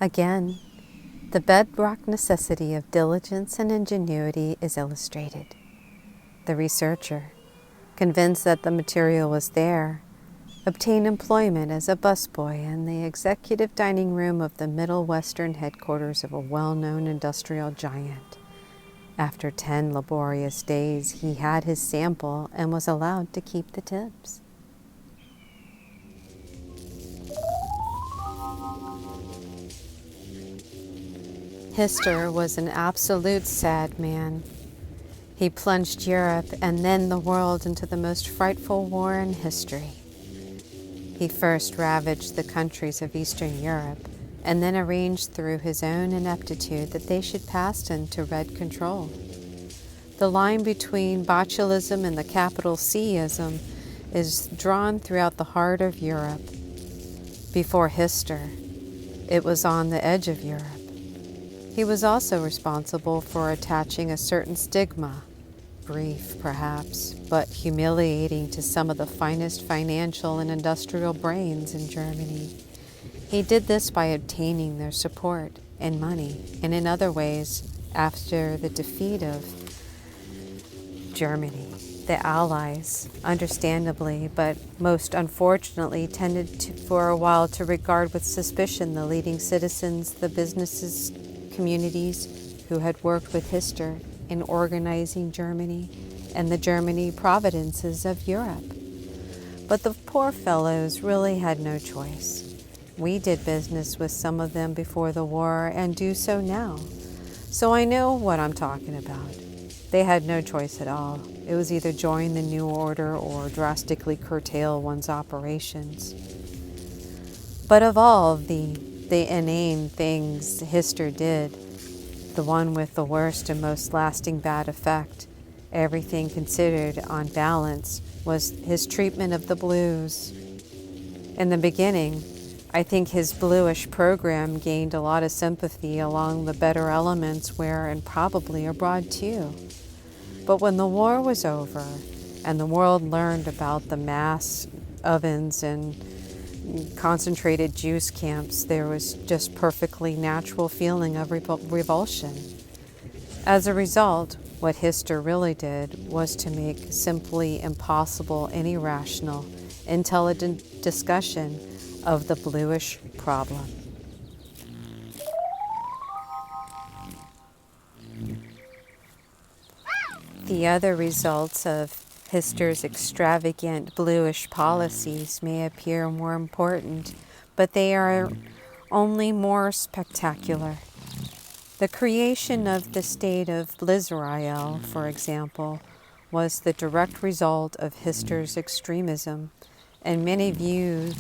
Again, the bedrock necessity of diligence and ingenuity is illustrated. The researcher, convinced that the material was there, obtained employment as a busboy in the executive dining room of the Middle Western headquarters of a well-known industrial giant. After 10 laborious days, he had his sample and was allowed to keep the tips. Hister was an absolute sad man. He plunged Europe and then the world into the most frightful war in history. He first ravaged the countries of Eastern Europe and then arranged through his own ineptitude that they should pass into red control. The line between botulism and the capital C-ism is drawn throughout the heart of Europe. Before Hister, it was on the edge of Europe. He was also responsible for attaching a certain stigma, brief perhaps, but humiliating to some of the finest financial and industrial brains in Germany. He did this by obtaining their support and money, and in other ways, after the defeat of Germany, the Allies, understandably, but most unfortunately, tended for a while to regard with suspicion the leading citizens, the businesses, communities who had worked with Hister in organizing Germany and the Germany providences of Europe. But the poor fellows really had no choice. We did business with some of them before the war and do so now. So I know what I'm talking about. They had no choice at all. It was either join the new order or drastically curtail one's operations. But of all of the inane things Hister did, the one with the worst and most lasting bad effect, everything considered on balance, was his treatment of the blues. In the beginning, I think his bluish program gained a lot of sympathy along the better elements where and probably abroad too. But when the war was over and the world learned about the mass ovens and concentrated juice camps, there was just perfectly natural feeling of revulsion. As a result, what Hister really did was to make simply impossible any rational, intelligent discussion of the bluish problem. The other results of Hister's extravagant bluish policies may appear more important, but they are only more spectacular. The creation of the state of Israel, for example, was the direct result of Hister's extremism, and many view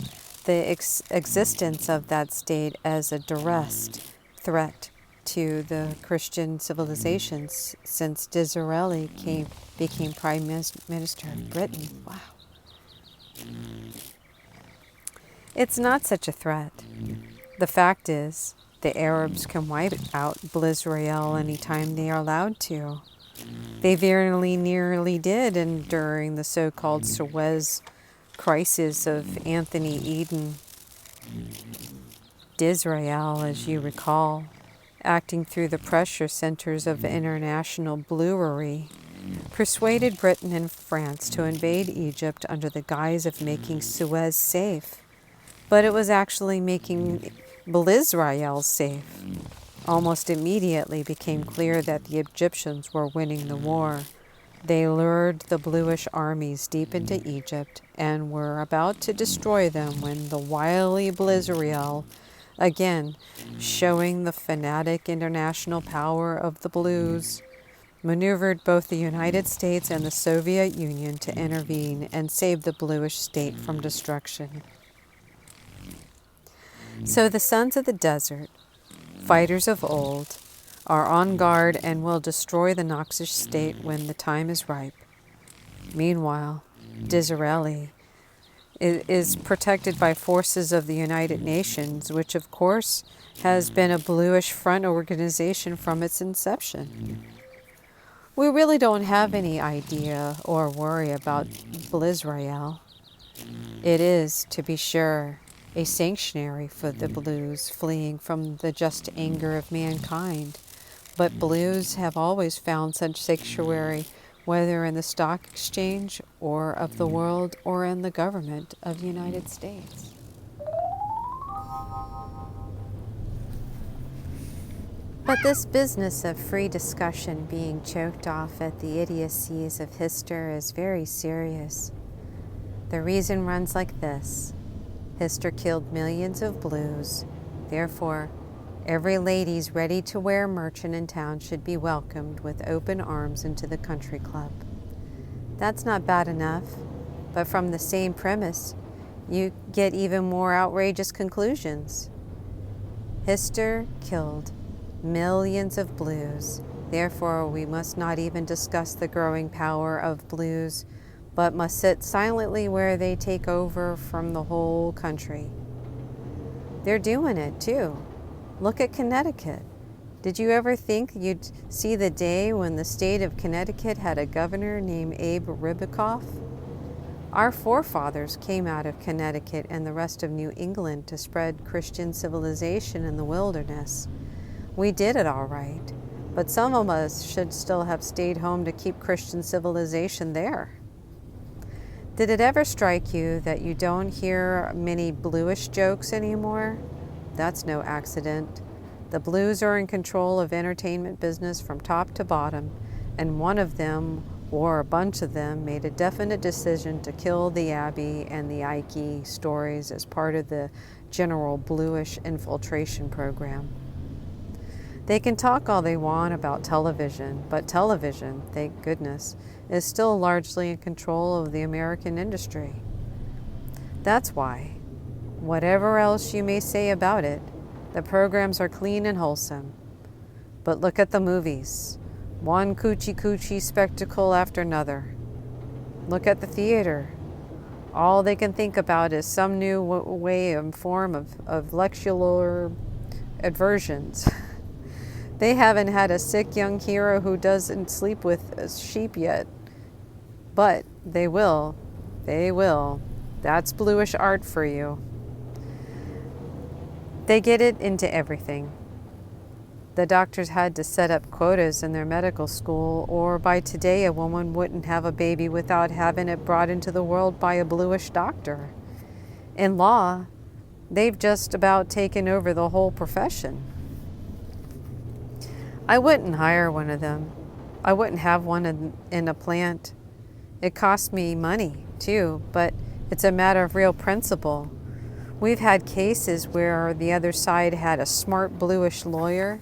the existence of that state as a direct threat to the Christian civilizations since Disraeli became Prime Minister of Britain. Wow. It's not such a threat. The fact is, the Arabs can wipe out Israel anytime they are allowed to. They very nearly did during the so-called Suez crisis of Anthony Eden. Disraeli, as you recall, acting through the pressure centers of international bluery, persuaded Britain and France to invade Egypt under the guise of making Suez safe. But it was actually making Israel safe. Almost immediately became clear that the Egyptians were winning the war. They lured the bluish armies deep into Egypt and were about to destroy them when the wily Israel, again showing the fanatic international power of the blues, maneuvered both the United States and the Soviet Union to intervene and save the bluish state from destruction. So the sons of the desert, fighters of old, are on guard and will destroy the noxious state when the time is ripe. Meanwhile, Disraeli is protected by forces of the United Nations, which of course has been a bluish front organization from its inception. We really don't have any idea or worry about Israel. It is, to be sure, a sanctuary for the blues, fleeing from the just anger of mankind. But blues have always found such sanctuary, whether in the stock exchange or of the world or in the government of the United States. But this business of free discussion being choked off at the idiocies of Hister is very serious. The reason runs like this. Hister killed millions of blues. Therefore, every lady's ready-to-wear merchant in town should be welcomed with open arms into the country club. That's not bad enough, but from the same premise, you get even more outrageous conclusions. Hister killed millions of blues. Therefore, we must not even discuss the growing power of blues, but must sit silently where they take over from the whole country. They're doing it too. Look at Connecticut. Did you ever think you'd see the day when the state of Connecticut had a governor named Abe Ribicoff? Our forefathers came out of Connecticut and the rest of New England to spread Christian civilization in the wilderness. We did it all right, but some of us should still have stayed home to keep Christian civilization there. Did it ever strike you that you don't hear many bluish jokes anymore? That's no accident. The blues are in control of entertainment business from top to bottom, and one of them, or a bunch of them, made a definite decision to kill the Abbey and the Ike stories as part of the general bluish infiltration program. They can talk all they want about television, but television, thank goodness, is still largely in control of the American industry. That's why, whatever else you may say about it, the programs are clean and wholesome. But look at the movies. One coochie-coochie spectacle after another. Look at the theater. All they can think about is some new way and form of lectular aversions. They haven't had a sick young hero who doesn't sleep with a sheep yet. But they will. They will. That's bluish art for you. They get it into everything. The doctors had to set up quotas in their medical school, or by today a woman wouldn't have a baby without having it brought into the world by a bluish doctor. In law, they've just about taken over the whole profession. I wouldn't hire one of them. I wouldn't have one in a plant. It costs me money, too, but it's a matter of real principle. We've had cases where the other side had a smart bluish lawyer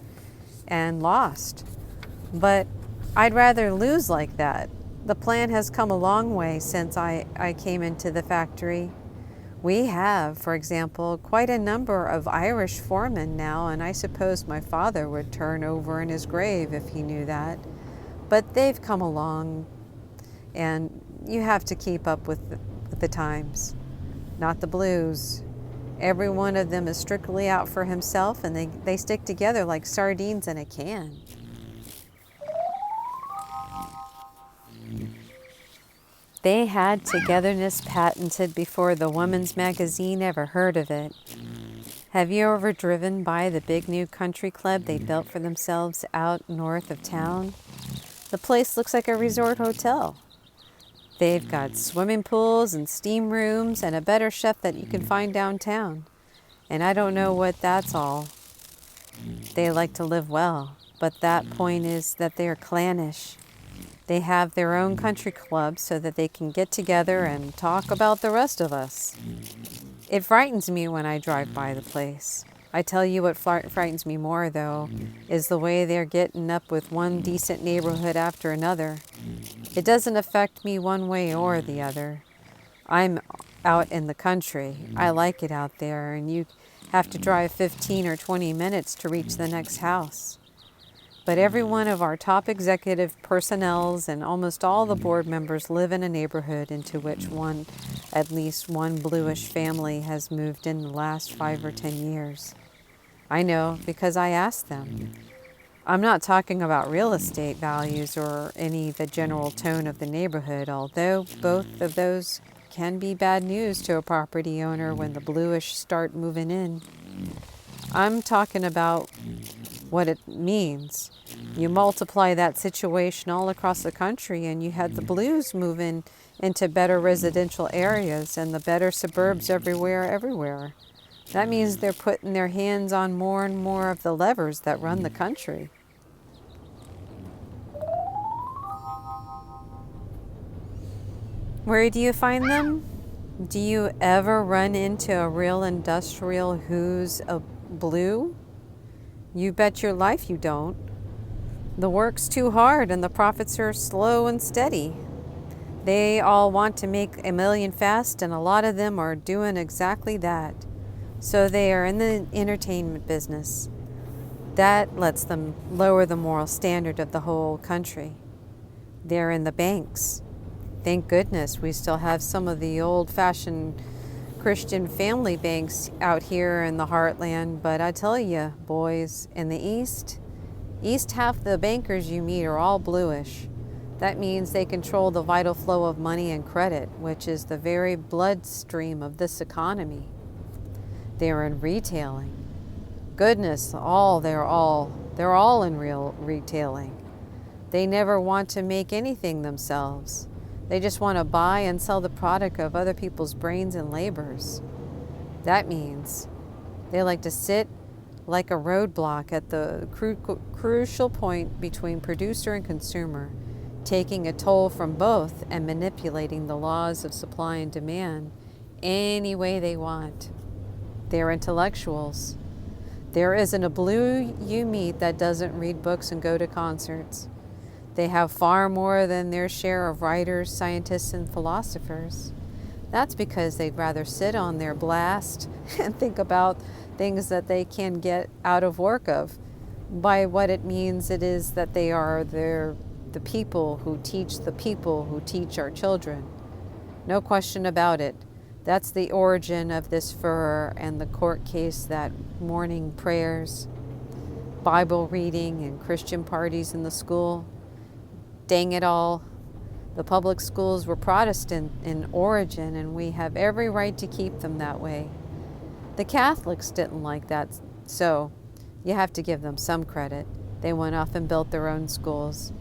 and lost. But I'd rather lose like that. The plant has come a long way since I came into the factory. We have, for example, quite a number of Irish foremen now, and I suppose my father would turn over in his grave if he knew that. But they've come along, and you have to keep up with the times, not the blues. Every one of them is strictly out for himself, and they stick together like sardines in a can. They had togetherness patented before the Woman's Magazine ever heard of it. Have you ever driven by the big new country club they built for themselves out north of town? The place looks like a resort hotel. They've got swimming pools and steam rooms and a better chef that you can find downtown. And I don't know what that's all. They like to live well, but that point is that they are clannish. They have their own country club so that they can get together and talk about the rest of us. It frightens me when I drive by the place. I tell you what frightens me more, though, is the way they're getting up with one decent neighborhood after another. It doesn't affect me one way or the other. I'm out in the country. I like it out there, and you have to drive 15 or 20 minutes to reach the next house. But every one of our top executive personnels and almost all the board members live in a neighborhood into which at least one bluish family has moved in the last 5 or 10 years. I know because I asked them. I'm not talking about real estate values or the general tone of the neighborhood, although both of those can be bad news to a property owner when the bluish start moving in. I'm talking about what it means. You multiply that situation all across the country and you had the blues moving into better residential areas and the better suburbs everywhere. That means they're putting their hands on more and more of the levers that run the country. Where do you find them? Do you ever run into a real industrial who's a blue? You bet your life you don't. The work's too hard and the profits are slow and steady. They all want to make $1 million fast, and a lot of them are doing exactly that. So they are in the entertainment business. That lets them lower the moral standard of the whole country. They're in the banks. Thank goodness we still have some of the old-fashioned Christian family banks out here in the heartland, but I tell you, boys, in the East half the bankers you meet are all bluish. That means they control the vital flow of money and credit, which is the very bloodstream of this economy. They're in retailing. Goodness, they're all in real retailing. They never want to make anything themselves. They just want to buy and sell the product of other people's brains and labors. That means they like to sit like a roadblock at the crucial point between producer and consumer, taking a toll from both and manipulating the laws of supply and demand any way they want. They're intellectuals. There isn't a blue you meet that doesn't read books and go to concerts. They have far more than their share of writers, scientists, and philosophers. That's because they'd rather sit on their blast and think about things that they can get out of work of. By what it means it is that they are the people who teach our children. No question about it. That's the origin of this furor and the court case, that morning prayers, Bible reading, and Christian parties in the school. Dang it all. The public schools were Protestant in origin, and we have every right to keep them that way. The Catholics didn't like that, so you have to give them some credit. They went off and built their own schools,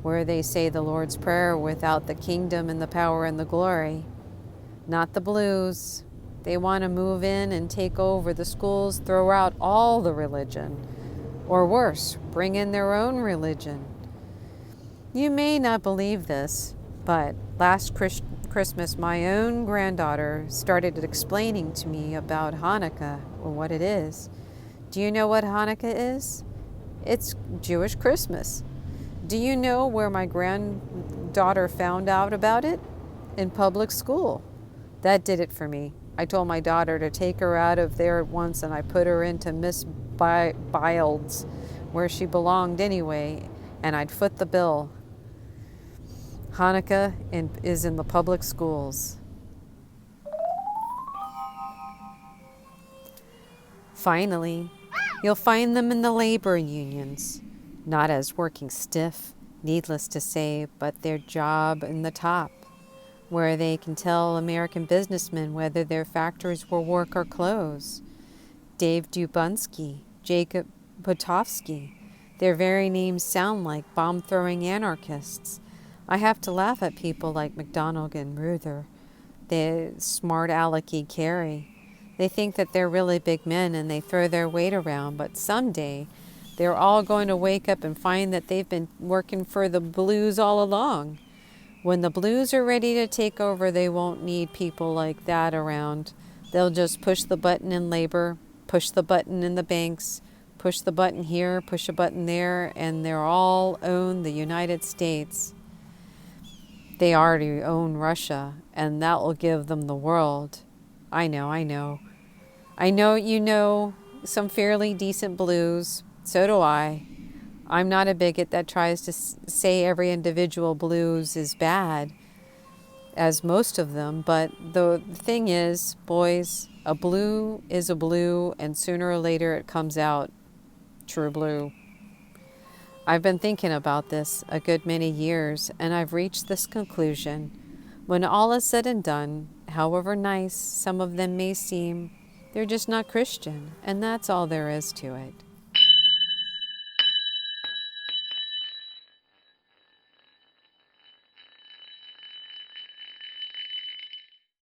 where they say the Lord's Prayer without the kingdom and the power and the glory. Not the blues. They want to move in and take over the schools, throw out all the religion, or worse, bring in their own religion. You may not believe this, but last Christmas my own granddaughter started explaining to me about Hanukkah, or what it is. Do you know what Hanukkah is? It's Jewish Christmas. Do you know where my granddaughter found out about it? In public school. That did it for me. I told my daughter to take her out of there at once, and I put her into Miss Bild's, where she belonged anyway, and I'd foot the bill. Hanukkah is in the public schools. Finally, you'll find them in the labor unions, not as working stiff, needless to say, but their job in the top, where they can tell American businessmen whether their factories will work or close. Dave Dubunsky, Jacob Potovsky, their very names sound like bomb-throwing anarchists. I have to laugh at people like McDonald and Ruther, the smart alecky Carey. They think that they're really big men and they throw their weight around, but someday they're all going to wake up and find that they've been working for the blues all along. When the blues are ready to take over, they won't need people like that around. They'll just push the button in labor, push the button in the banks, push the button here, push a button there, and they'll all own the United States. They already own Russia, and that will give them the world. I know. I know you know some fairly decent blues. So do I. I'm not a bigot that tries to say every individual blues is bad, as most of them, but the thing is, boys, a blue is a blue, and sooner or later it comes out true blue. I've been thinking about this a good many years, and I've reached this conclusion. When all is said and done, however nice some of them may seem, they're just not Christian, and that's all there is to it.